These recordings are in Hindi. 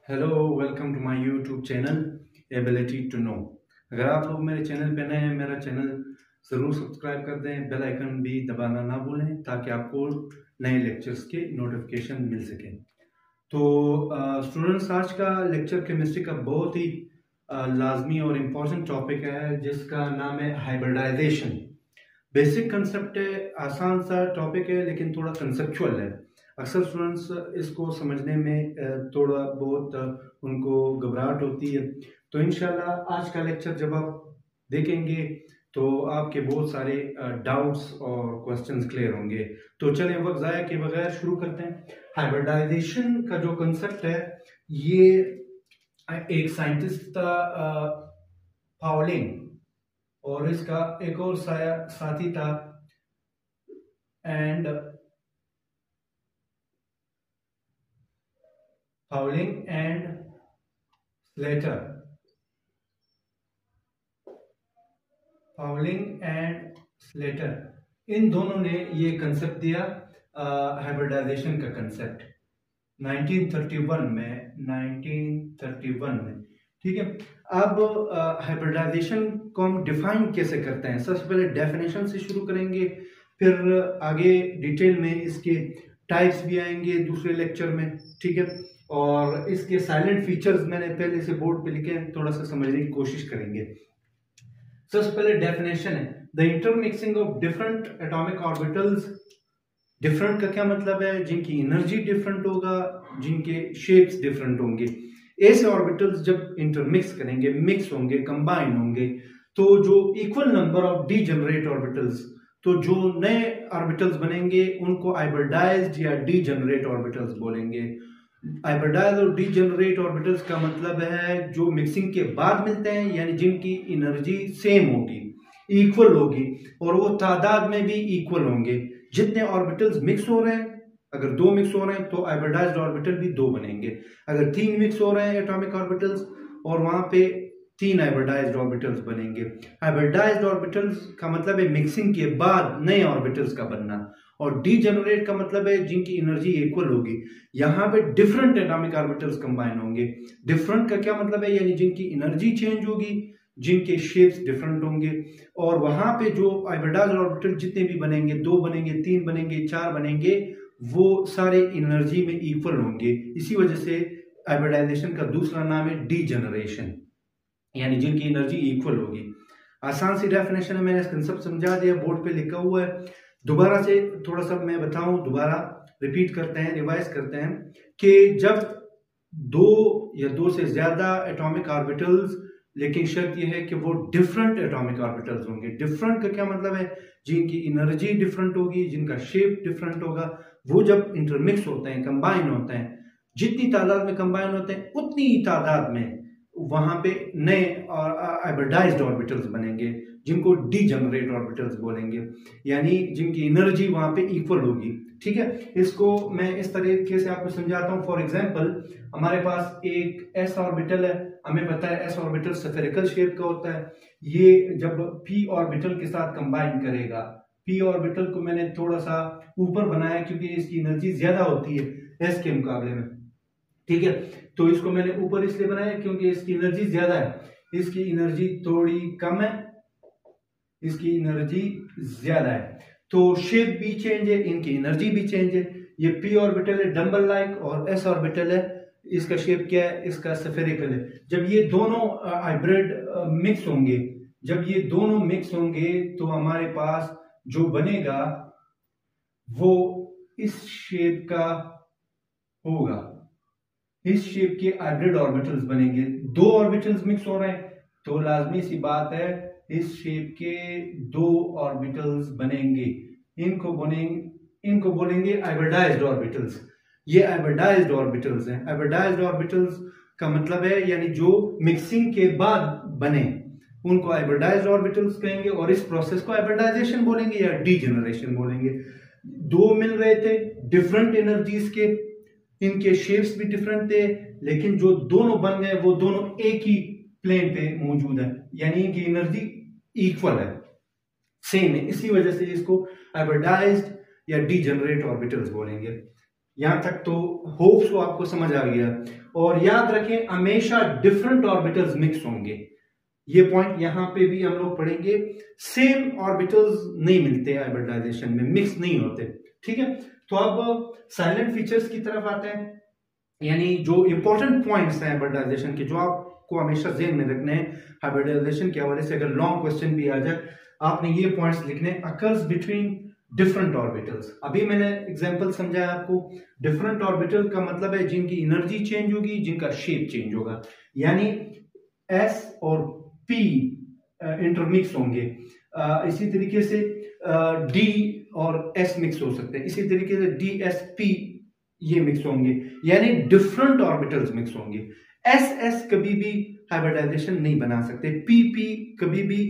Hello, welcome to my YouTube channel ability to know. अगर आप लोग मेरे चैनल पे नए हैं, मेरा चैनल ज़रूर सब्सक्राइब कर दें, बेल आइकन भी दबाना ना भूलें ताकि आपको नए लेक्चर्स के नोटिफिकेशन मिल सकें। तो स्टूडेंट्स, आज का लेक्चर केमिस्ट्री का बहुत ही लाजमी और इम्पोर्टेंट टॉपिक है जिसका नाम है हाइब्रिडाइजेशन। बेसिक कंसेप्ट है, आसान सा टॉपिक है लेकिन थोड़ा कंसेप्चुअल है। अक्सर स्टूडेंट्स इसको समझने में थोड़ा बहुत उनको घबराहट होती है। तो इंशाल्लाह आज का लेक्चर जब आप देखेंगे तो आपके बहुत सारे डाउट्स और क्वेश्चंस क्लियर होंगे। तो चलें वक्त ज़ाया के बगैर शुरू करते हैं। हाइब्रिडाइजेशन का जो कंसेप्ट है, ये एक साइंटिस्ट था पाउलिंग, और इसका एक और साथी था and Pauling and Slater. Pauling and Slater, इन दोनों ने ये कंसेप्ट दिया हाइब्रिडाइजेशन का कंसेप्ट 1931 में। ठीक है। अब हाइब्रिडाइजेशन को हम डिफाइन कैसे करते हैं? सबसे पहले डेफिनेशन से शुरू करेंगे, फिर आगे डिटेल में इसके टाइप्स भी आएंगे दूसरे लेक्चर में। ठीक है। और इसके साइलेंट फीचर्स मैंने पहले से बोर्ड पे लिखे हैं, थोड़ा सा समझने की कोशिश करेंगे। सबसे पहले डेफिनेशन है the intermixing of different atomic orbitals. Different का क्या मतलब है? जिनकी एनर्जी डिफरेंट होगा, जिनके शेप्स डिफरेंट होंगे। ऐसे ऑर्बिटल्स जब इंटरमिक्स करेंगे, मिक्स होंगे, कंबाइन होंगे, तो जो equal number of degenerate orbitals, तो जो नए ऑर्बिटल्स बनेंगे उनको हाइब्रिडाइज्ड या डीजेनरेट ऑर्बिटल्स बोलेंगे। हाइब्रिडाइज्ड और डीजेनरेट ऑर्बिटल्स का मतलब है जो मिक्सिंग के बाद मिलते हैं, यानी जिनकी एनर्जी सेम होगी, इक्वल होगी, और वो तादाद में भी इक्वल होंगे। जितने ऑर्बिटल्स मिक्स हो रहे हैं, अगर दो मिक्स हो रहे हैं तो हाइब्रिडाइज्ड ऑर्बिटल भी दो बनेंगे। अगर तीन मिक्स हो रहे हैं एटॉमिक ऑर्बिटल्स, और वहां पे तीन हाइब्रिडाइज्ड ऑर्बिटल्स बनेंगे। हाइब्रिडाइज्ड ऑर्बिटल्स का मतलब है मिक्सिंग के बाद नए ऑर्बिटल्स का बनना, और डीजेनरेट का मतलब है जिनकी एनर्जी इक्वल होगी। यहां पे डिफरेंट एटॉमिक ऑर्बिटल्स कंबाइन होंगे। डिफरेंट का क्या मतलब है? यानी जिनकी एनर्जी चेंज होगी, जिनके शेप्स डिफरेंट होंगे, और वहां पे जो हाइब्रिडाइज्ड ऑर्बिटल जितने भी बनेंगे, दो बनेंगे, तीन बनेंगे, चार बनेंगे, वो सारे एनर्जी में इक्वल होंगे। इसी वजह से हाइब्रिडाइजेशन का दूसरा नाम है डीजेनरेशन, यानी जिनकी एनर्जी इक्वल होगी। आसान सी डेफिनेशन है, मैंने कंसेप्ट समझा दिया, बोर्ड पे लिखा हुआ है। दोबारा से थोड़ा सा मैं बताऊं, दोबारा रिपीट करते हैं, रिवाइज करते हैं कि जब दो या दो से ज्यादा एटॉमिक ऑर्बिटल्स, लेकिन शर्त यह है कि वो डिफरेंट एटॉमिक ऑर्बिटल्स होंगे। डिफरेंट का क्या मतलब है? जिनकी एनर्जी डिफरेंट होगी, जिनका शेप डिफरेंट होगा, वो जब इंटरमिक्स होते हैं, कंबाइन होते हैं, जितनी तादाद में कंबाइन होते हैं उतनी ही तादाद में वहां पे नए और हाइब्रिडाइज्ड ऑर्बिटल्स बनेंगे, जिनको डीजेनरेट ऑर्बिटल्स बोलेंगे, यानी जिनकी एनर्जी वहां पे इक्वल होगी। ठीक है। इसको मैं इस तरीके से आपको समझाता हूं। फॉर एग्जांपल, हमारे पास एक एस ऑर्बिटल है, हमें पता है एस ऑर्बिटल स्फेरिकल शेप का होता है। ये जब पी ऑर्बिटल के साथ कंबाइन करेगा, पी ऑर्बिटल को मैंने थोड़ा सा ऊपर बनाया क्योंकि इसकी एनर्जी ज्यादा होती है एस के मुकाबले में। ठीक है। तो इसको मैंने ऊपर इसलिए बनाया क्योंकि इसकी एनर्जी ज्यादा है, इसकी एनर्जी थोड़ी कम है, इसकी एनर्जी ज्यादा है, तो शेप भी चेंज है, इनकी एनर्जी भी चेंज है। ये पी ऑर्बिटल है डंबल लाइक, और एस ऑर्बिटल है, इसका शेप क्या है? इसका स्फेरिकल है। जब ये दोनों हाइब्रिड मिक्स होंगे, जब ये दोनों मिक्स होंगे तो हमारे पास जो बनेगा वो इस शेप का होगा। इस शेप के हाइब्रिड ऑर्बिटल्स बनेंगे। दो ऑर्बिटल्स मिक्स हो रहे हैं तो लाजमी सी बात है इस शेप के दो ऑर्बिटल्स बनेंगे। इनको बोलेंगे हाइब्रिडाइज्ड ऑर्बिटल्स। ये हाइब्रिडाइज्ड ऑर्बिटल्स हैं। हाइब्रिडाइज्ड ऑर्बिटल्स का मतलब है यानी जो मिक्सिंग के बाद बने, उनको हाइब्रिडाइज्ड ऑर्बिटल्स कहेंगे, और इस प्रोसेस को हाइब्रिडाइजेशन बोलेंगे या डीजेनरेशन बोलेंगे। दो मिल रहे थे डिफरेंट एनर्जीज के, इनके शेप्स भी डिफरेंट थे, लेकिन जो दोनों बन गए वो दोनों एक ही प्लेन पे मौजूद है, यानी इनकी एनर्जी इक्वल है, सेम है। इसी वजह से इसको हाइब्रिडाइज्ड या डीजेनरेट ऑर्बिटल्स बोलेंगे। यहां तक तो होप्स को आपको समझ आ गया। और याद रखें हमेशा डिफरेंट ऑर्बिटल्स मिक्स होंगे, ये पॉइंट यहां पे भी हम लोग पढ़ेंगे। सेम ऑर्बिटल्स नहीं मिलते हाइब्रिडाइजेशन में, मिक्स नहीं होते, ठीक है। तो अब साइलेंट फीचर्स की तरफ आते हैं, यानी जो इंपॉर्टेंट पॉइंट्स हैं हाइब्रिडाइजेशन के, जो आपको हमेशा जेहन में रखने हैं हाइब्रिडाइजेशन के हवाले से। अगर लॉन्ग क्वेश्चन भी आ जाए आपने ये पॉइंट्स लिखने, अकर्स बिटवीन डिफरेंट ऑर्बिटल्स। अभी मैंने एग्जांपल समझाया आपको, डिफरेंट ऑर्बिटल का मतलब है जिनकी एनर्जी चेंज होगी, जिनका शेप चेंज होगा, यानी एस और पी इंटरमिक्स होंगे। इसी तरीके से डी और एस मिक्स हो सकते हैं, इसी तरीके से डी एस पी ये मिक्स होंगे, यानी डिफरेंट ऑर्बिटल्स मिक्स होंगे। एस एस कभी भी हाइब्रिडाइजेशन नहीं बना सकते, पी पी कभी भी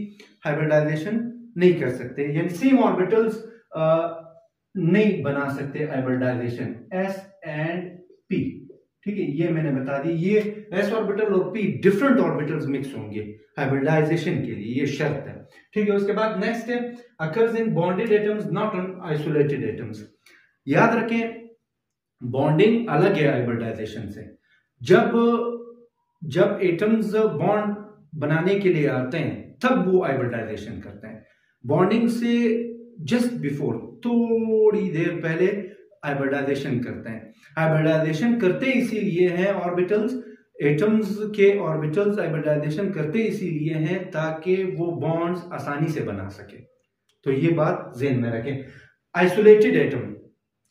हाइब्रिडाइजेशन नहीं कर सकते, यानी सेम ऑर्बिटल्स नहीं बना सकते हाइब्रिडाइजेशन एस एंड पी, ठीक है। ये मैंने बता दी, ये एस ऑर्बिटल और पी डिफरेंट ऑर्बिटल्स मिक्स होंगे हाइब्रिडाइजेशन के लिए, ये शर्त है, ठीक है। उसके बाद नेक्स्ट है occurs in bonded atoms not on isolated atoms. याद रखें बॉन्डिंग अलग है हाइब्रिडाइजेशन से। जब एटम्स बॉन्ड बनाने के लिए आते हैं तब वो हाइब्रिडाइजेशन करते हैं। बॉन्डिंग से जस्ट बिफोर, थोड़ी देर पहले हाइब्रिडाइजेशन करते हैं। हाइब्रिडाइजेशन करते इसीलिए हैं ऑर्बिटल्स, एटम्स के ऑर्बिटल्स हाइब्रिडाइजेशन करते इसीलिए हैं ताकि वो बॉन्ड्स आसानी से बना सके। तो ये बात ज़हन में रखें। आइसोलेटेड एटम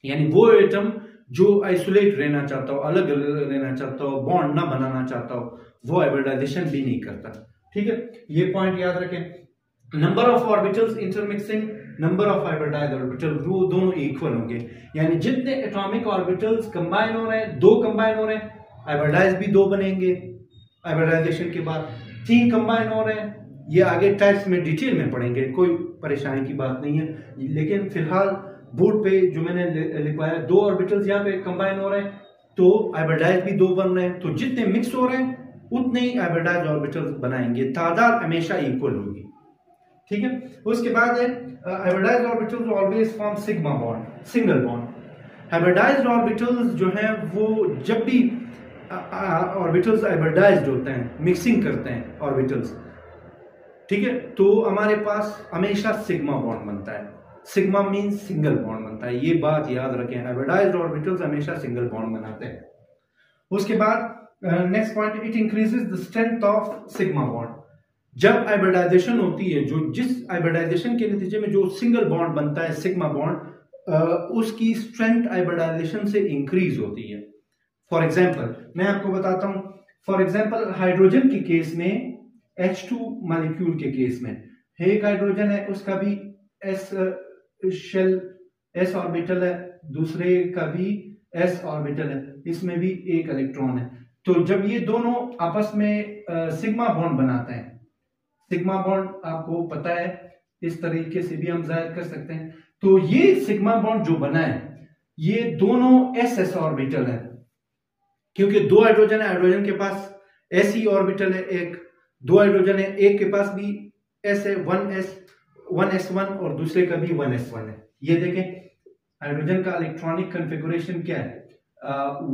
यानी वो एटम जो आइसोलेट रहना चाहता हो, अलग रहना चाहता हो, बॉन्ड ना बनाना चाहता हो, वो हाइब्रिडाइजेशन भी नहीं करता, ठीक है। ये पॉइंट याद रखें। Number of orbitals intermixing, number of hybridised orbital, वो दोनों इक्वल होंगे, यानी जितने एटॉमिक ऑर्बिटल्स कंबाइन हो रहे हैं, दो कंबाइन हो रहे हैं, हाइब्रिडाइज भी दो बनेंगे हाइब्रिडाइजेशन के बाद। तीन कंबाइन हो रहे हैं, ये आगे टाइप्स में डिटेल में पढ़ेंगे, कोई परेशानी की बात नहीं है। लेकिन फिलहाल बोर्ड पे जो मैंने लिखवाया, दो ऑर्बिटल्स यहाँ पे कंबाइन हो रहे हैं तो हाइब्रिडाइज भी दो बन रहे हैं, तो जितने मिक्स हो रहे हैं उतने ही हाइब्रिडाइज ऑर्बिटल्स बनाएंगे, तादाद हमेशा इक्वल होगी, ठीक है। उसके बाद है hybridized orbitals always form sigma bond, single bond. Hybridized orbitals जो हैं वो जब भी ऑर्बिटल्स हाइब्रिडाइज्ड होते हैं, मिक्सिंग करते हैं ऑर्बिटल्स, ठीक है, तो हमारे पास हमेशा सिग्मा बॉन्ड बनता है। सिग्मा मीन सिंगल बॉन्ड बनता है, ये बात याद रखें। हाइब्रिडाइज्ड ऑर्बिटल्स हमेशा सिंगल बॉन्ड बनाते हैं। उसके बाद next point, it increases the strength of sigma bond. जब हाइब्रिडाइजेशन होती है, जो जिस हाइब्रिडाइजेशन के नतीजे में जो सिंगल बॉन्ड बनता है सिग्मा बॉन्ड, उसकी स्ट्रेंथ हाइब्रिडाइजेशन से इंक्रीज होती है। फॉर एग्जांपल मैं आपको बताता हूं, फॉर एग्जांपल हाइड्रोजन के केस में, H2 मॉलिक्यूल के केस में एक हाइड्रोजन है, उसका भी S शेल S ऑर्बिटल है, दूसरे का भी S ऑर्बिटल है, इसमें भी एक इलेक्ट्रॉन है। तो जब ये दोनों आपस में सिग्मा बॉन्ड बनाते हैं, सिग्मा बॉन्ड आपको पता है इस तरीके से भी हम जाहिर कर सकते हैं, तो ये सिग्मा बॉन्ड जो बना है ये दोनों S ऑर्बिटल है, क्योंकि दो हाइड्रोजन है, हाइड्रोजन के पास S ही ऑर्बिटल है, एक दो हाइड्रोजन है, एक के पास भी S है, 1s1 और दूसरे का भी 1s1 है। ये देखें हाइड्रोजन का इलेक्ट्रॉनिक कॉन्फ़िगरेशन क्या है,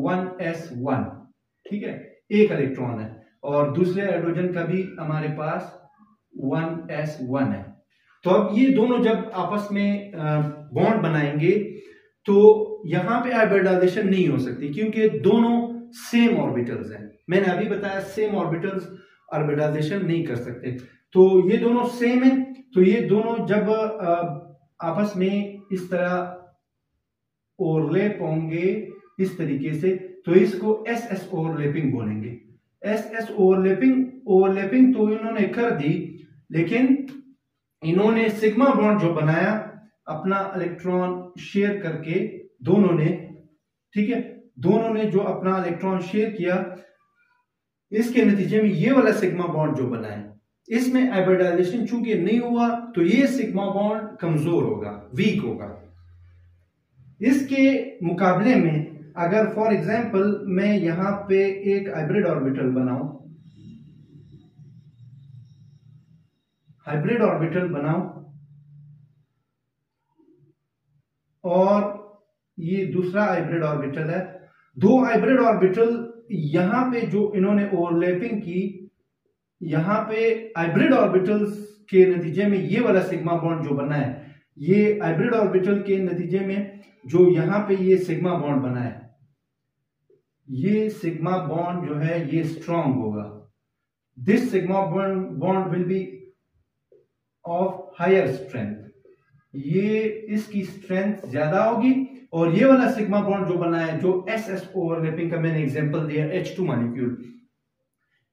1s1, ठीक है, एक इलेक्ट्रॉन है, और दूसरे हाइड्रोजन का भी हमारे पास 1s1 है। तो अब ये दोनों जब आपस में बॉन्ड बनाएंगे तो यहां पे हाइब्रिडाइजेशन नहीं हो सकती, क्योंकि दोनों सेम ऑर्बिटल्स हैं। मैंने अभी बताया सेम ऑर्बिटल्स हाइब्रिडाइजेशन नहीं कर सकते, तो ये दोनों सेम है, तो ये दोनों जब आपस में इस तरह ओवरलैप होंगे इस तरीके से, तो इसको एस एस ओवरलैपिंग बोलेंगे। एस एस ओवरलैपिंग तो इन्होंने कर दी, लेकिन इन्होंने सिग्मा बॉन्ड जो बनाया अपना इलेक्ट्रॉन शेयर करके, दोनों ने, ठीक है, दोनों ने जो अपना इलेक्ट्रॉन शेयर किया, इसके नतीजे में ये वाला सिग्मा बॉन्ड जो बना है, इसमें हाइब्रिडाइजेशन चूंकि नहीं हुआ तो ये सिग्मा बॉन्ड कमजोर होगा, वीक होगा। इसके मुकाबले में अगर फॉर एग्जांपल मैं यहां पे एक हाइब्रिड ऑर्बिटल बनाऊं, हाइब्रिड ऑर्बिटल बनाऊं और ये दूसरा हाइब्रिड ऑर्बिटल है। दो हाइब्रिड ऑर्बिटल यहां पे जो इन्होंने ओवरलैपिंग की, यहां पे हाइब्रिड ऑर्बिटल्स के नतीजे में ये वाला सिग्मा बॉन्ड जो बना है, ये हाइब्रिड ऑर्बिटल के नतीजे में जो यहां पे ये सिग्मा बॉन्ड बना है, ये सिग्मा बॉन्ड जो है ये स्ट्रांग होगा। This sigma bond will be of higher strength, ये इसकी स्ट्रेंथ ज्यादा होगी। और ये वाला सिग्मा बॉन्ड जो बना है, जो एस एस ओवरलैपिंग का मैंने एग्जांपल दिया H2 मॉलिक्यूल,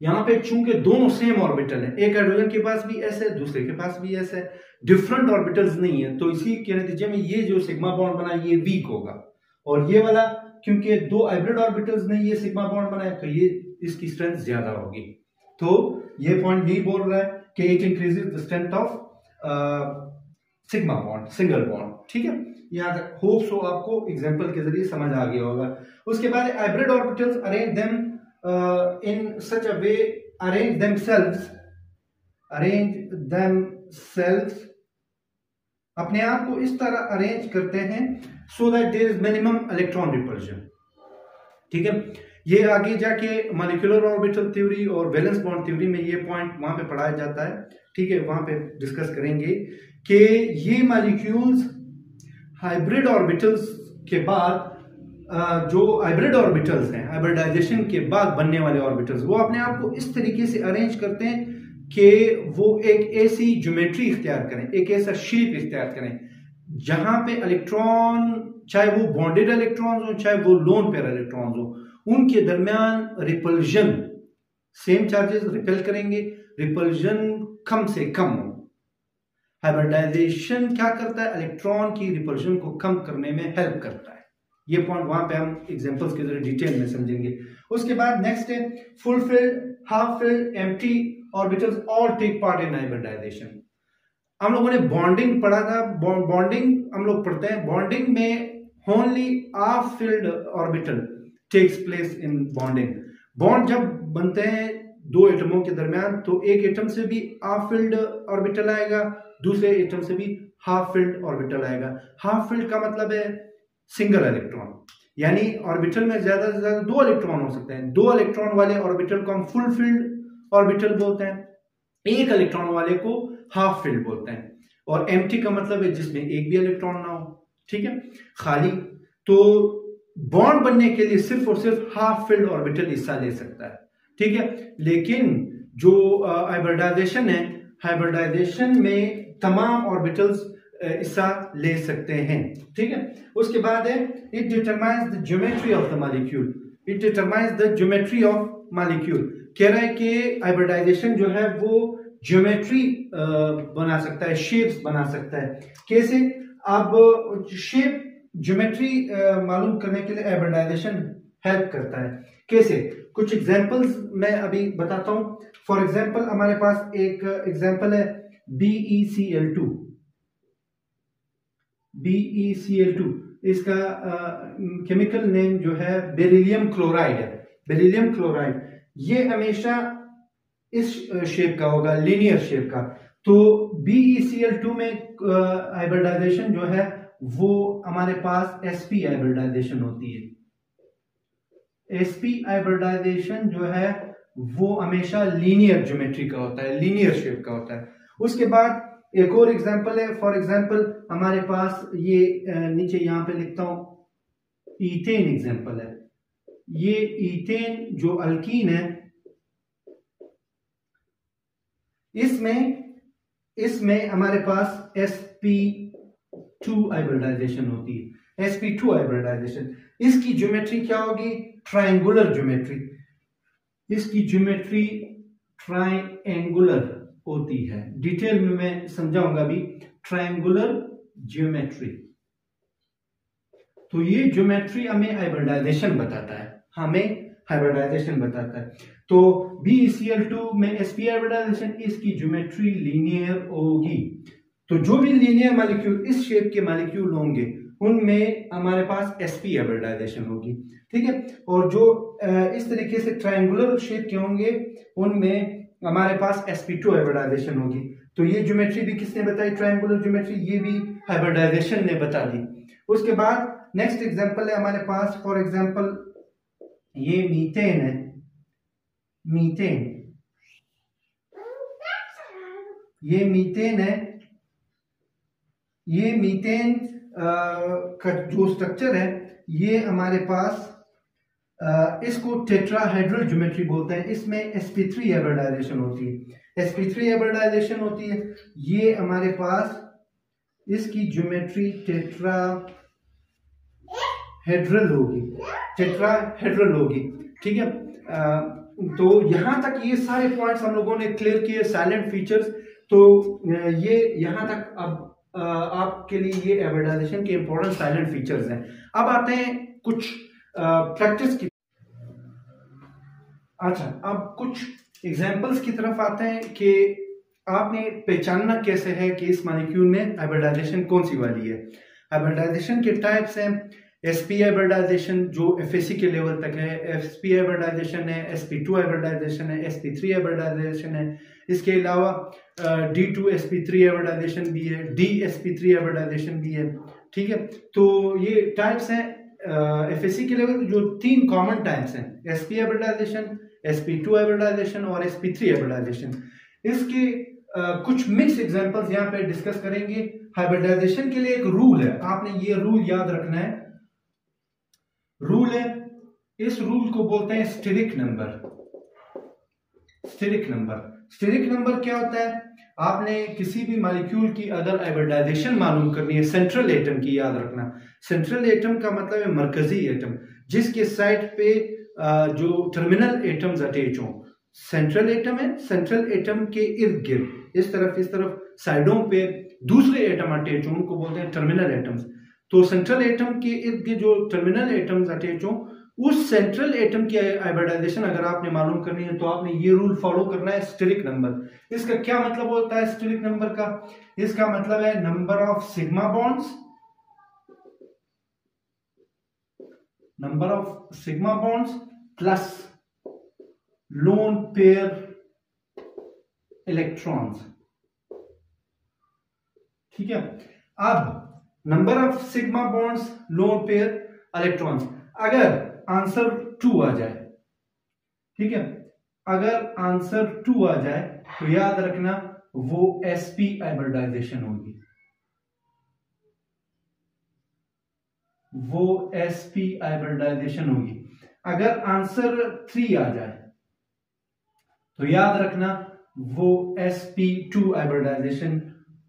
यहां पे चूंकि दोनों सेम ऑर्बिटल है, एक हाइड्रोजन के पास भी एस है, दूसरे के पास भी एस है, डिफरेंट ऑर्बिटल्स नहीं है, तो इसी के नतीजे में ये जो सिग्मा बॉन्ड बना ये वीक होगा। और ये वाला क्योंकि दो हाइब्रिड ऑर्बिटल्स ने ये सिग्मा बॉन्ड बनाया, तो ये इसकी स्ट्रेंथ ज्यादा होगी। तो ये पॉइंट यही बोल रहा है कि it increases the strength of sigma bond, single bond. ठीक है, यहाँ तक होप सो आपको एग्जांपल के जरिए समझ आ गया होगा। उसके बाद hybrid orbitals arrange them in such a way, arrange themselves, अपने आप को इस तरह अरेंज करते हैं so that there is minimum electron repulsion। ठीक है, ये आगे जाके मॉलिक्यूलर ऑर्बिटल थ्योरी और वैलेंस बॉन्ड थ्योरी में ये पॉइंट वहां पे पढ़ाया जाता है। ठीक है, वहां पे डिस्कस करेंगे कि ये मॉलिक्यूल्स हाइब्रिड ऑर्बिटल्स के बाद जो हाइब्रिड ऑर्बिटल्स हैं, हाइब्रिडाइजेशन के बाद बनने वाले ऑर्बिटल्स, वो अपने आप को इस तरीके से अरेंज करते हैं कि वो एक ऐसी ज्योमेट्री इख्तियार करें, एक ऐसा शेप इख्तियार करें जहां पे इलेक्ट्रॉन, चाहे वो बॉन्डेड इलेक्ट्रॉन्स हो चाहे वो लोन पेयर इलेक्ट्रॉन्स हो, उनके दरमियान रिपल्जन, सेम चार्जेस रिपेल करेंगे, रिपल्जन कम से कम हो। हाइब्रिडाइजेशन क्या करता है? इलेक्ट्रॉन की रिपल्जन को कम करने में हेल्प करता है। ये पॉइंट वहां पे हम एग्जांपल्स के जरिए डिटेल में समझेंगे। उसके बाद नेक्स्ट है full filled, half filled, empty orbitals all take part in hybridization. हम लोगों ने बॉन्डिंग पढ़ा था, बॉन्डिंग हम लोग पढ़ते हैं, बॉन्डिंग में only half filled orbital takes place in bonding. Bond जब बनते हैं दो एटमों के दरमियान, तो एक एटम से भी हाफ फिल्ड ऑर्बिटल आएगा, दूसरे एटम से भी हाफ फिल्ड ऑर्बिटल आएगा। हाफ फिल्ड का मतलब है सिंगल इलेक्ट्रॉन, यानी ऑर्बिटल में ज्यादा से ज्यादा दो इलेक्ट्रॉन हो सकते हैं। दो इलेक्ट्रॉन वाले ऑर्बिटल को हम फुल फील्ड ऑर्बिटल बोलते हैं, एक इलेक्ट्रॉन वाले को हाफ फील्ड बोलते हैं। और एम्प्टी का मतलब है जिसमें एक भी इलेक्ट्रॉन ना हो। ठीक है, खाली। तो बॉन्ड बनने के लिए सिर्फ और सिर्फ हाफ फील्ड ऑर्बिटल हिस्सा ले सकता है। ठीक है, लेकिन जो हाइब्रिडाइजेशन है, हाइब्रिडाइजेशन में तमाम ऑर्बिटल्स हिस्सा ले सकते हैं। ठीक है, उसके बाद है it determines the geometry of the molecule, it determines the geometry of molecule. कह रहा है कि हाइब्रिडाइजेशन जो है वो ज्योमेट्री बना सकता है, शेप्स बना सकता है। कैसे? अब शेप ज्योमेट्री मालूम करने के लिए हाइब्रिडाइजेशन हेल्प करता है। कैसे? कुछ एग्जांपल्स मैं अभी बताता हूं। फॉर एग्जांपल हमारे पास एक एग्जांपल है BeCl2। BeCl2 इसका केमिकल नेम जो है बेरिलियम क्लोराइड है। बेरिलियम क्लोराइड ये हमेशा इस शेप का होगा, लीनियर शेप का। तो BeCl2 में हाइब्रिडाइजेशन जो है वो हमारे पास sp हाइब्रिडाइजेशन होती है। sp हाइब्रिडाइजेशन जो है वो हमेशा लीनियर ज्योमेट्री का होता है, लीनियर शेप का होता है। उसके बाद एक और एग्जांपल है, फॉर एग्जांपल हमारे पास ये नीचे यहां पे लिखता हूं, ईथेन एग्जांपल है। ये ईथेन जो अल्कीन है, इसमें हमारे पास sp2 हाइब्रिडाइजेशन होती है। sp2 हाइब्रिडाइजेशन, इसकी ज्योमेट्री क्या होगी? Triangular geometry. इसकी ज्योमेट्री ट्रायंगुलर होती है। डिटेल में मैं समझाऊंगा अभी। ट्रायंगुलर ज्योमेट्री, तो ये ज्योमेट्री हमें हाइब्रिडाइजेशन बताता है, हमें हाइब्रिडाइजेशन बताता है। तो BeCl2 में sp हाइब्रिडाइजेशन, इसकी ज्योमेट्री लीनियर होगी। तो जो भी लीनियर मॉलिक्यूल इस शेप के मॉलिक्यूल होंगे उनमें हमारे पास sp हाइब्रिडाइजेशन होगी। ठीक है, और जो इस तरीके से ट्रायंगुलर शेप के होंगे उनमें हमारे पास sp2 हाइब्रिडाइजेशन होगी। तो ये ज्योमेट्री भी किसने बताई? ट्रायंगुलर ज्योमेट्री, ये भी हाइब्रिडाइजेशन ने बता दी। उसके बाद नेक्स्ट एग्जांपल है हमारे पास, फॉर एग्जांपल ये मीथेन है, मीथेन, ये मीथेन है। ये मीथेन का जो स्ट्रक्चर है ये हमारे पास इसको टेट्राहेड्रल ज्योमेट्री बोलते हैं। इसमें sp3 हाइब्रिडाइजेशन होती है, sp3 हाइब्रिडाइजेशन होती है। ये हमारे पास इसकी ज्योमेट्री टेट्राहेड्रल होगी, टेट्राहेड्रल होगी, ठीक है। तो यहां तक ये सारे पॉइंट्स हम लोगों ने क्लियर किए, साइलेंट फीचर्स। तो ये यहां तक अब आपके लिए ये हाइब्रिडाइजेशन के इंपॉर्टेंट साइलेंट फीचर्स हैं। अब आते हैं कुछ प्रैक्टिस की। अच्छा, अब कुछ एग्जांपल्स की तरफ आते हैं कि आपने पहचानना कैसे है कि इस मॉलिक्यूल में हाइब्रिडाइजेशन कौन सी वाली है। हाइब्रिडाइजेशन के टाइप्स हैं sp हाइब्रिडाइजेशन जो FAC के लेवल तक है, sp हाइब्रिडाइजेशन है, sp2 हाइब्रिडाइजेशन है, sp3 हाइब्रिडाइजेशन है। इसके अलावा d2 sp3 हाइब्रिडाइजेशन भी है, d sp3 हाइब्रिडाइजेशन भी है, ठीक है। तो ये टाइप्स हैं FAC के लेवल जो 3 कॉमन टाइप्स हैं, sp हाइब्रिडाइजेशन, sp2 हाइब्रिडाइजेशन और sp3 हाइब्रिडाइजेशन। इसके कुछ मिक्स एग्जांपल्स यहाँ पे डिस्कस करेंगे। हाइब्रिडाइजेशन के लिए एक रूल है, आपने ये रूल याद रखना है। रूल है, इस रूल को बोलते हैं steric number. Steric number, steric number क्या होता है? आपने किसी भी मॉलिक्यूल की अगर हाइब्रिडाइजेशन मालूम करनी है, सेंट्रल एटम की याद रखना। सेंट्रल एटम का मतलब है मरकजी एटम, जिसके साइड पे जो टर्मिनल एटम्स अटैच हों। सेंट्रल एटम है, सेंट्रल एटम के इर्द गिर्द इस तरफ साइडों पे दूसरे एटम अटैच हों, उनको बोलते हैं टर्मिनल एटम्स। तो सेंट्रल एटम के इर्द गिर्द जो टर्मिनल एटम्स अटैच हों, उस सेंट्रल एटम की हाइब्रिडाइजेशन अगर आपने मालूम करनी है तो आपने ये रूल फॉलो करना है, स्टेरिक नंबर। इसका क्या मतलब होता है स्टेरिक नंबर का? इसका मतलब है number of sigma bonds, number of sigma bonds plus lone pair electrons, ठीक है। अब number of sigma bonds, lone pair electrons, अगर आंसर 2 आ जाए, ठीक है, अगर आंसर 2 आ जाए तो याद रखना वो sp हाइब्रिडाइजेशन होगी, वो sp हाइब्रिडाइजेशन होगी। अगर आंसर 3 आ जाए तो याद रखना वो sp2 हाइब्रिडाइजेशन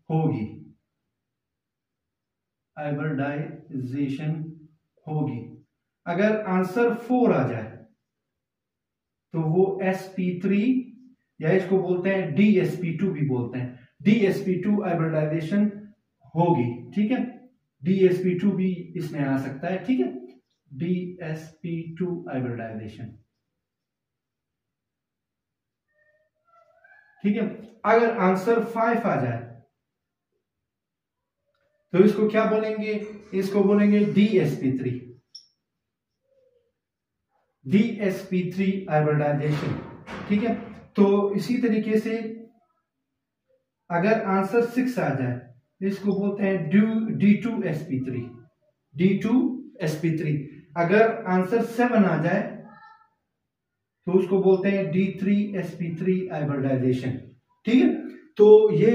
होगी, हाइब्रिडाइजेशन होगी। अगर आंसर 4 आ जाए तो वो sp3 या इसको बोलते हैं dsp2 भी बोलते हैं, dsp2 हाइब्रिडाइजेशन होगी, ठीक है। dsp2 भी इसमें आ सकता है, ठीक है, dsp2 हाइब्रिडाइजेशन, ठीक है। अगर आंसर 5 आ जाए तो इसको क्या बोलेंगे? इसको बोलेंगे dsp3, dsp3 हाइब्रिडाइजेशन, ठीक है। तो इसी तरीके से अगर आंसर 6 आ जाए इसको बोलते हैं d2sp3, d2sp3। अगर आंसर 7 आ जाए तो उसको बोलते हैं d3sp3 हाइब्रिडाइजेशन, ठीक है। तो ये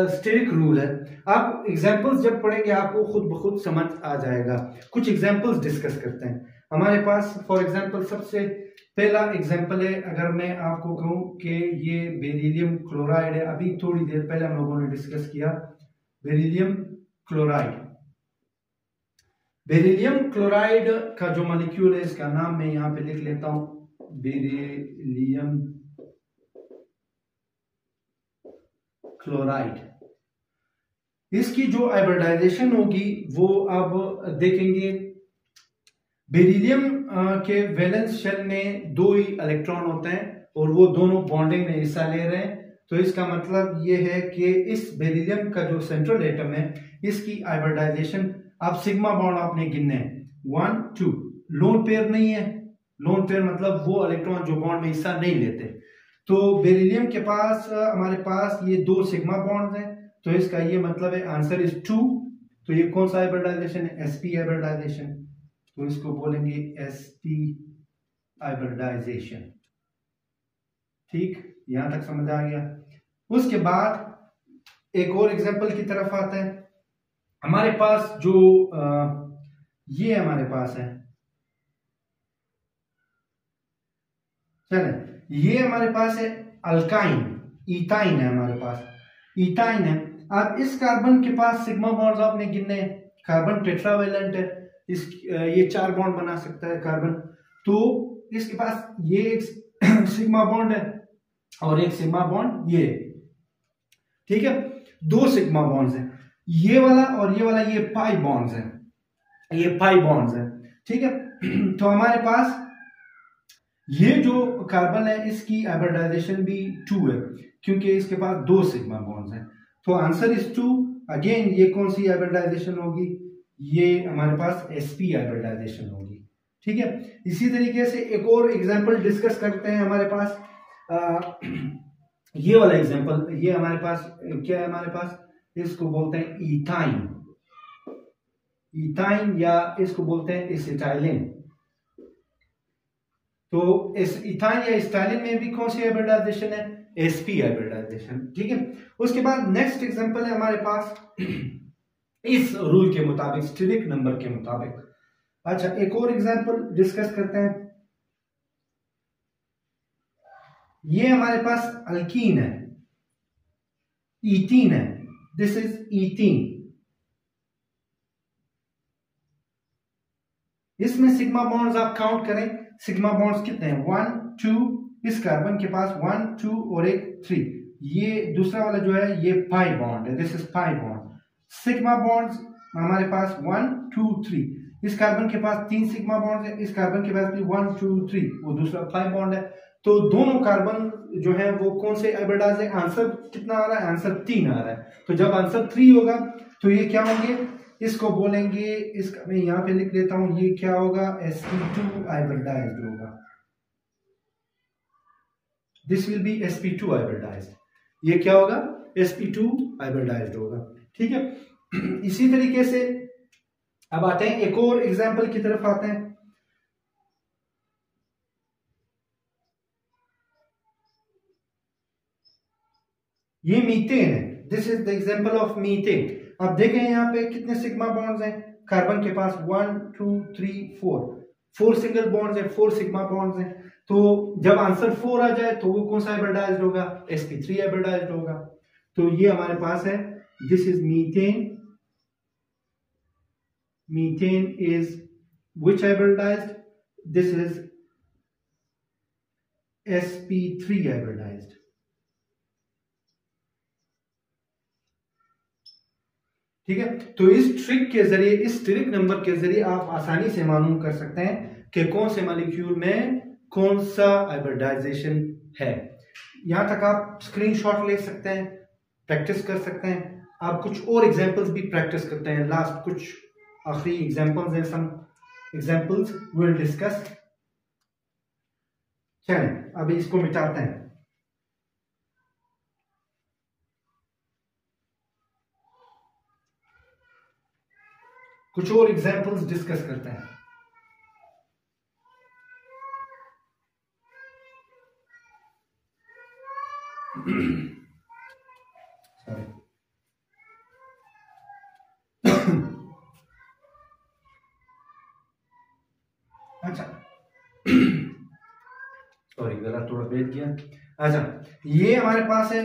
स्टेरिक रूल है। आप एग्जांपल्स जब पढ़ेंगे आपको खुद ब खुद समझ आ जाएगा। कुछ एग्जांपल्स डिस्कस करते हैं। हमारे पास फॉर एग्जांपल सबसे पहला एग्जांपल है, अगर मैं आपको कहूं कि ये बेरिलियम क्लोराइड है, अभी थोड़ी देर पहले हम लोगों ने डिस्कस किया बेरिलियम क्लोराइड। बेरिलियम क्लोराइड का जो मॉलिक्यूल है इसका नाम मैं यहां पे लिख लेता हूं, बेरिलियम क्लोराइड। इसकी जो हाइब्रिडाइजेशन होगी वो अब देखेंगे। बेरिलियम के वैलेंस शेल में 2 ही इलेक्ट्रॉन होते हैं और वो दोनों बॉन्डिंग में हिस्सा ले रहे हैं। तो इसका मतलब ये है कि इस बेरिलियम का जो सेंट्रल एटम है इसकी हाइब्रिडाइजेशन, अब सिग्मा बॉन्ड आपने गिनने हैं 1 2, लोन पेयर नहीं है, लोन पेयर मतलब वो इलेक्ट्रॉन जो बॉन्ड में हिस्सा नहीं लेते। तो बेरिलियम के पास हमारे पास ये 2 सिग्मा बॉन्ड्स हैं, तो इसका ये मतलब है आंसर इज 2 तो ये कौन सा हाइब्रिडाइजेशन है? sp hybridization. तो इसको बोलेंगे sp हाइब्रिडाइजेशन। ठीक, यहां तक समझ आ गया। उसके बाद एक और एग्जांपल की तरफ आते हैं। हमारे पास जो ये हमारे पास है, चले ये हमारे पास है अल्काइन, इथाइन है हमारे पास, इथाइन है। अब इस कार्बन के पास सिग्मा बॉन्ड्स आपने गिनने हैं, कार्बन टेट्रावेलेंट है, इस ये 4 बॉन्ड बना सकता है कार्बन। तो इसके पास ये एक सिग्मा बॉन्ड है और एक सिग्मा बॉन्ड ये, ठीक है, 2 सिग्मा बॉन्ड्स हैं, ये वाला और ये वाला, ये पाई बॉन्ड्स हैं, ये पाई बॉन्ड्स हैं, ठीक है। तो हमारे पास ये जो कार्बन है इसकी हाइब्रिडाइजेशन भी 2 है, क्योंकि इसके पास 2 सिग्मा बॉन्ड्स हैं। तो आंसर इज 2। अगेन ये कौन सी हाइब्रिडाइजेशन होगी? ये हमारे पास sp हाइब्रिडाइजेशन होगी, ठीक है। इसी तरीके से एक और एग्जांपल डिस्कस करते हैं। हमारे पास ये वाला एग्जांपल, ये हमारे पास क्या है? हमारे पास इसको बोलते हैं इथाइन, इथाइन या इसको बोलते हैं एसिटाइलिन। तो इस इथाइन या एसिटाइलिन में भी कौन सी हाइब्रिडाइजेशन है? sp हाइब्रिडाइजेशन, ठीक है। उसके बाद नेक्स्ट एग्जांपल है हमारे पास इस रूल के मुताबिक, स्टेरिक नंबर के मुताबिक। अच्छा, एक और एग्जांपल डिस्कस करते हैं। ये हमारे पास अल्कीन है, ईथीन है, दिस इज ईथीन। इसमें सिग्मा बॉन्ड्स आप काउंट करें, सिग्मा बॉन्ड्स कितने हैं? 1 2, इस कार्बन के पास 1 2 और एक 3। ये दूसरा वाला जो है ये पाई बॉन्ड है, this is pi bond. Sigma bonds हमारे पास 1 2 3, इस कार्बन के पास 3 सिग्मा बॉन्ड्स है, इस कार्बन के पास भी 1 2 3, वो दूसरा पाई बॉन्ड है। तो दोनों कार्बन जो है वो कौन से हाइब्रिडाइज है? आंसर कितना आ रहा है? आंसर 3 आ रहा है। तो जब आंसर 3 होगा तो ये क्या होंगे? इसको बोलेंगे, इसका मैं यहां पे लिख लेता हूं, ये क्या होगा? sp2 हाइब्रिडाइज्ड होगा, this will be sp2 hybridised. ये क्या होगा? sp2 हाइब्रिडाइज्ड होगा, ठीक है। इसी तरीके से अब आते हैं एक और एग्जांपल की तरफ आते हैं। ये मीथेन है, this is the example of methane. अब देखें यहाँ पे कितने सिग्मा बॉन्ड्स हैं कार्बन के पास? 1 2 3 4 सिंगल बॉन्ड्स हैं, 4 सिग्मा बॉन्ड्स हैं। तो जब आंसर 4 आ जाए तो वो कौन सा हाइब्रिडाइज्ड होगा? sp3 हाइब्रिडाइज्ड होगा। तो ये हमारे पास है, this is methane, methane is which hybridized? This is sp3 hybridized, ठीक है। तो इस ट्रिक के जरिए, इस स्टेरिक नंबर के जरिए आप आसानी से मालूम कर सकते हैं कि कौन से मॉलिक्यूल में कौन सा हाइब्रिडाइजेशन है। यहां तक आप स्क्रीनशॉट ले सकते हैं, प्रैक्टिस कर सकते हैं। आप कुछ और एग्जांपल्स भी प्रैक्टिस करते हैं, लास्ट कुछ आखिरी एग्जांपल्स हैं, सम एग्जांपल्स विल डिस्कस। चलें अभी इसको मिटाते हैं। कुछ और एग्जांपल्स डिस्कस करते हैं। अच्छा, सॉरी गला थोड़ा बैठ गया। अच्छा, ये हमारे पास है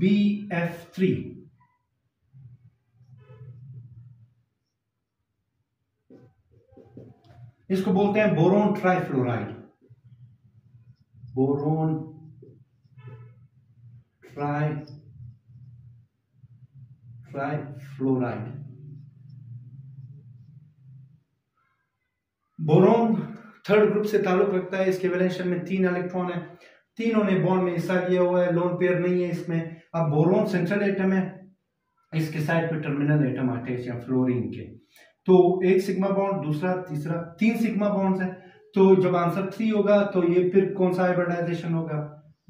BF3, इसको बोलते हैं boron trifluoride, boron trifluoride. Boron third group से ताल्लुक रखता है, इसके वैलेंस में 3 इलेक्ट्रॉन है, तीनों ने बॉन्ड में हिस्सा लिया हुआ है, लोन पेयर नहीं है इसमें। अब बोरोन सेंट्रल एटम है, इसके साइड पे टर्मिनल एटम आते हैं या फ्लोरीन के। तो एक सिग्मा बॉन्ड, दूसरा, तीसरा, 3 सिग्मा बॉन्ड्स हैं। तो जब आंसर 3 होगा तो ये फिर कौन सा हाइब्रिडाइजेशन होगा?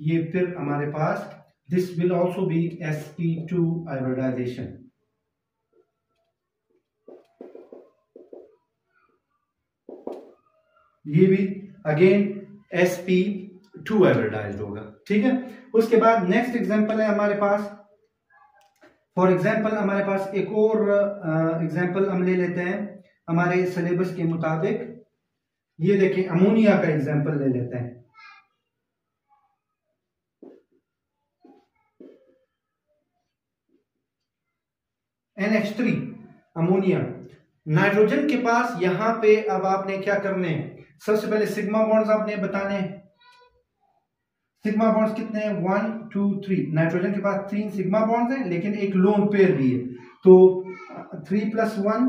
ये फिर हमारे पास this will also be sp2 hybridisation, ये भी अगेन sp2 हाइब्रिडाइज्ड होगा। ठीक है, उसके बाद नेक्स्ट एग्जांपल है हमारे पास। फॉर एग्जांपल हमारे पास एक और एग्जांपल हम ले लेते हैं हमारे सिलेबस के मुताबिक। ये देखिए अमोनिया का एग्जांपल ले लेते हैं। NH3 अमोनिया, नाइट्रोजन के पास यहां पे अब आपने क्या करने हैं, सबसे पहले सिग्मा बॉन्ड्स आपने बताने हैं। सिग्मा बॉन्ड्स कितने हैं, 1 2 3। नाइट्रोजन के पास 3 सिग्मा बॉन्ड्स हैं लेकिन एक लोन पेयर भी है, तो 3 + 1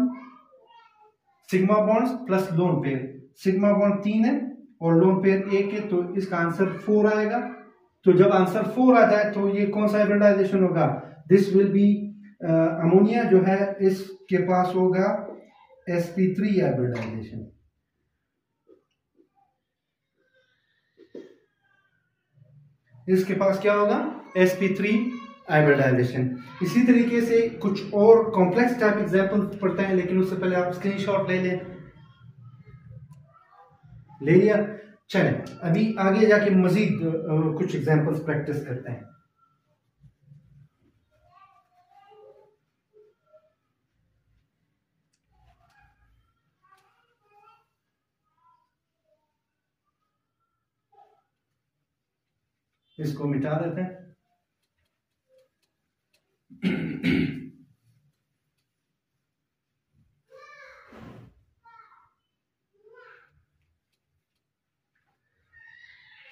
sigma bonds plus lone pair. Sigma bond 3 है और लोन पेयर 1 है, तो इसका आंसर 4 आएगा। तो जब आंसर 4 आ जाए तो ये कौन सा हाइब्रिडाइजेशन होगा, दिस विल बी अमोनिया जो है इसके पास होगा sp3 हाइब्रिडाइजेशन। इसके पास क्या होगा, sp3 हाइब्रिडाइजेशन। इसी तरीके से कुछ और कॉम्प्लेक्स टाइप एग्जांपल पढ़ते हैं, लेकिन उससे पहले आप स्क्रीनशॉट ले लें। ले लिया, चलें अभी आगे जाके मजीद कुछ एग्जांपल्स प्रैक्टिस करते हैं। इसको मिटा देते हैं।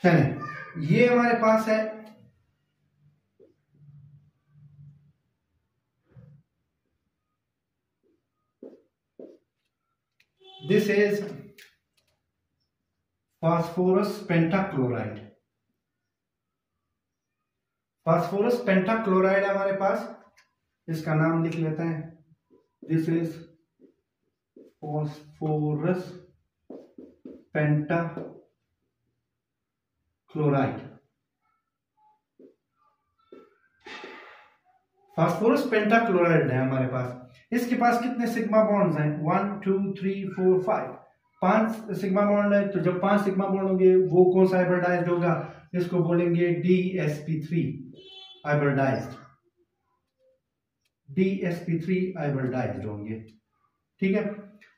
चलें, ये हमारे पास है this is phosphorus pentachloride. Phosphorus pentachloride हमारे पास, इसका नाम लिख लेते हैं, this is phosphorus pentachloride. Phosphorus pentachloride है हमारे पास। इसके पास कितने सिग्मा बॉन्ड्स हैं, 1 2 3 4 5। 5 सिग्मा बॉन्ड है, तो जब 5 सिग्मा बॉन्ड होंगे वो कौन सा हाइब्रिडाइज्ड होगा, इसको बोलेंगे DsP3 हाइब्रिडाइज्ड। DsP3 हाइब्रिडाइज्ड होंगे। ठीक है,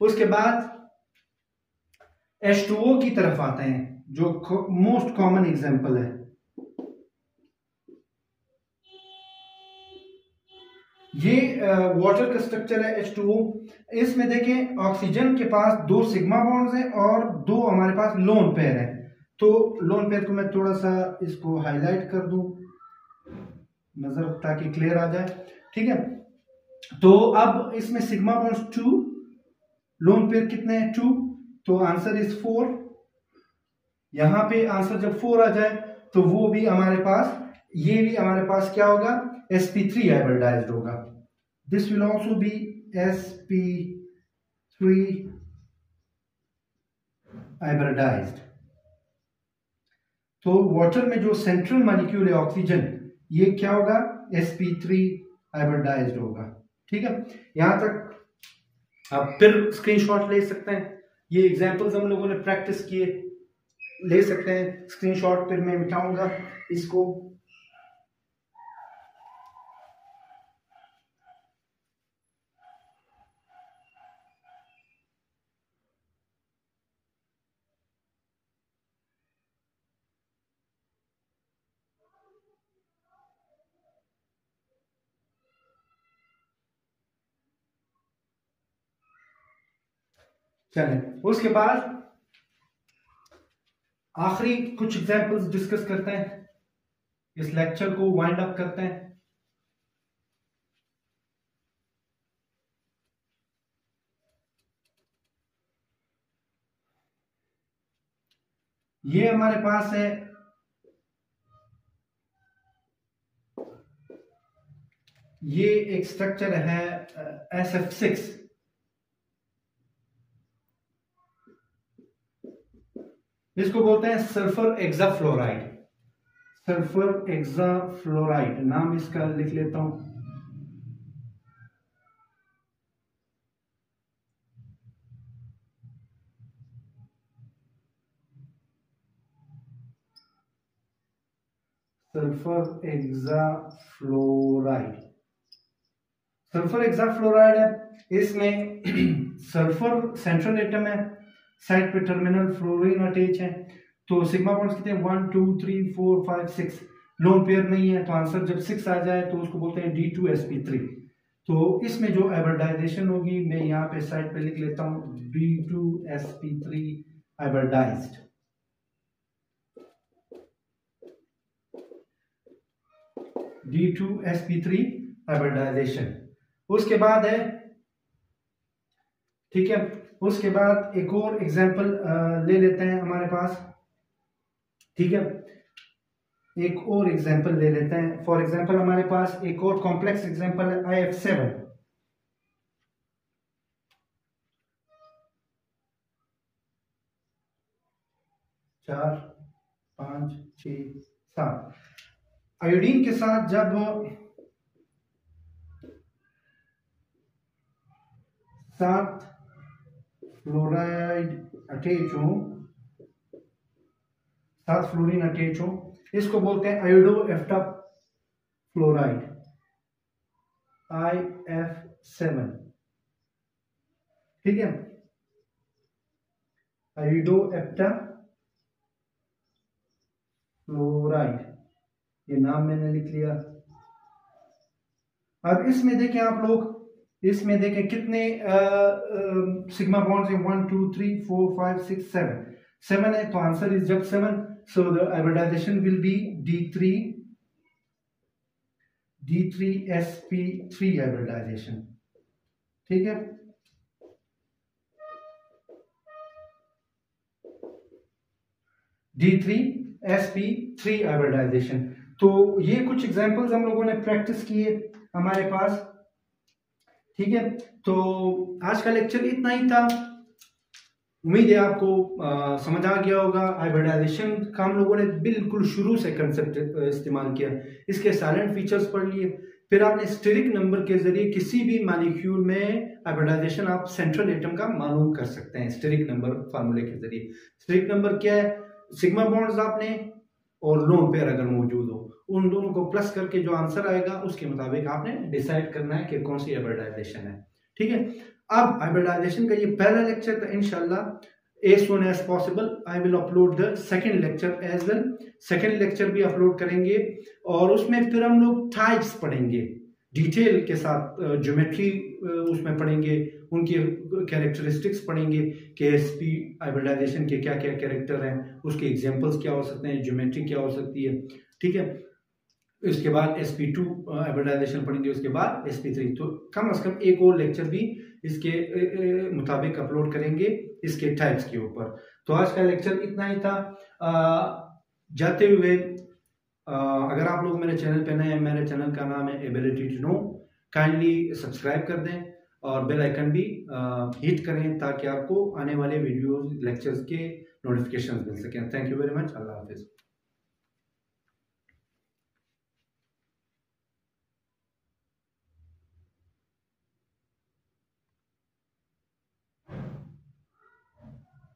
उसके बाद H2O की तरफ आते हैं जो मोस्ट कॉमन एग्जांपल है। ये वाटर का स्ट्रक्चर है H2O। इसमें देखें ऑक्सीजन के पास 2 सिग्मा बॉन्ड्स हैं और 2 हमारे पास लोन पेयर है। तो लोन पेयर को मैं थोड़ा सा इसको हाईलाइट कर दूं नजर, ताकि क्लियर आ जाए। ठीक है, तो अब इसमें सिग्मा बॉन्ड्स 2, लोन पेयर कितने हैं 2, तो आंसर इज 4। यहां पे आंसर जब 4 आ जाए तो वो भी हमारे पास, ये भी हमारे पास क्या होगा, sp3 हाइब्रिडाइज्ड होगा। This will also be sp3 hybridized. तो वाटर में जो सेंट्रल मॉलिक्यूल है ऑक्सीजन, ये क्या होगा, sp3 हाइब्रिडाइज्ड होगा। ठीक है, यहां तक आप फिर स्क्रीनशॉट ले सकते हैं। ये एग्जांपल्स हम लोगों ने प्रैक्टिस किए, ले सकते हैं स्क्रीनशॉट, फिर मैं मिटाऊंगा इसको। चलें, उसके बाद आखिरी कुछ एग्जांपल्स डिस्कस करते हैं, इस लेक्चर को वाइंड अप करते हैं। ये हमारे पास है ये एक स्ट्रक्चर है SF6। इसको बोलते हैं सल्फर एक्साफ्लोराइड। सल्फर एक्साफ्लोराइड नाम इसका लिख लेता हूं। सल्फर हेक्साफ्लोराइड, सल्फर हेक्साफ्लोराइड है, इसमें सल्फर सेंट्रल एटम है, साइड पे टर्मिनल फ्लोरीन अटैच है, तो सिग्मा बॉन्ड्स कितने हैं 1 2 3 4 5 6, लोन पेयर नहीं है, तो आंसर जब 6 आ जाए तो उसको बोलते हैं D2sp3। तो इसमें जो हाइब्रिडाइजेशन होगी मैं यहाँ पे साइड पे लिख लेता हूँ D2sp3 हाइब्रिडाइज्ड। D2sp3 hybridisation. उसके बाद है, ठीक है, उसके बाद एक और एग्जांपल ले लेते हैं हमारे पास, ठीक है, एक और एग्जांपल ले लेते हैं। फॉर एग्जांपल हमारे पास एक और कॉम्प्लेक्स एग्जांपल है IF7, चार 5 6 7, आयोडीन के साथ जब 7 फ्लोराइड अटैच हो, 7 फ्लोरीन अटैच हो, इसको बोलते हैं आयोडो एफ्टा फ्लोराइड IF7, ठीक है, आयोडो एफ्टा फ्लोराइड, ये नाम मैंने लिख लिया। अब इसमें देखें आप लोग, इसमें देखें कितने सिग्मा बॉन्ड्स हैं 1 2 3 4 5 6 7, 7 है, तो आंसर इज जब 7, so the hybridization will be D3sp3 hybridization, ठीक है। D3sp3 hybridisation. तो ये कुछ एग्जांपल्स हम लोगों ने प्रैक्टिस किए हमारे पास, ठीक है। तो आज का लेक्चर इतना ही था, उम्मीद है आपको समझ आ गया होगा। हाइब्रिडाइजेशन का हम लोगों ने बिल्कुल शुरू से कंसेप्ट इस्तेमाल किया, इसके साइलेंट फीचर्स पढ़ लिए, फिर आपने स्टेरिक नंबर के जरिए किसी भी मॉलिक्यूल में हाइब्रिडाइजेशन आप सेंट्रल एटम का मालूम कर सकते हैं स्टेरिक नंबर फार्मूले के जरिए। स्टेरिक नंबर क्या है, सिग्मा बॉन्ड्स आपने और लोन पेयर अगर मौजूद हो, उन दोनों को प्लस करके जो आंसर आएगा उसके मुताबिक आपने डिसाइड करना है कि कौन सी हाइब्रिडाइजेशन है, ठीक है। अब हाइब्रिडाइजेशन का ये पहला लेक्चर था, इंशाल्लाह as soon as possible I will upload the second lecture as well। Second lecture भी अपलोड करेंगे और उसमें फिर हम लोग टाइप्स पढ़ेंगे डिटेल के साथ, ज्योमेट्री उसमें पढ़ेंगे, उनकी कैरेक्टरिस्टिक्स पढ़ेंगे कि एसपी हाइब्रिडाइजेशन के क्या क्या कैरेक्टर हैं, उसके एग्जांपल्स क्या हो सकते हैं, ज्योमेट्री क्या हो सकती है, ठीक है। इसके बाद sp2 हाइब्रिडाइजेशन पढ़ेंगे, उसके बाद sp3। तो कम से कम एक और लेक्चर भी इसके मुताबिक अपलोड करेंगे इसके टाइप्स के ऊपर। तो आज का लेक्चर इतना ही था। जाते हुए अगर आप लोग मेरे चैनल पे नए हैं, मेरे चैनल का नाम है ability to know, kindly subscribe कर दें और बेल आइकन भी हिट करें ताकि आपको आने वाले वीडियोस लेक्चर्स के नोटिफिकेशंस मिल सकें। थैंक यू वेरी मच, अल्लाह हाफिज़।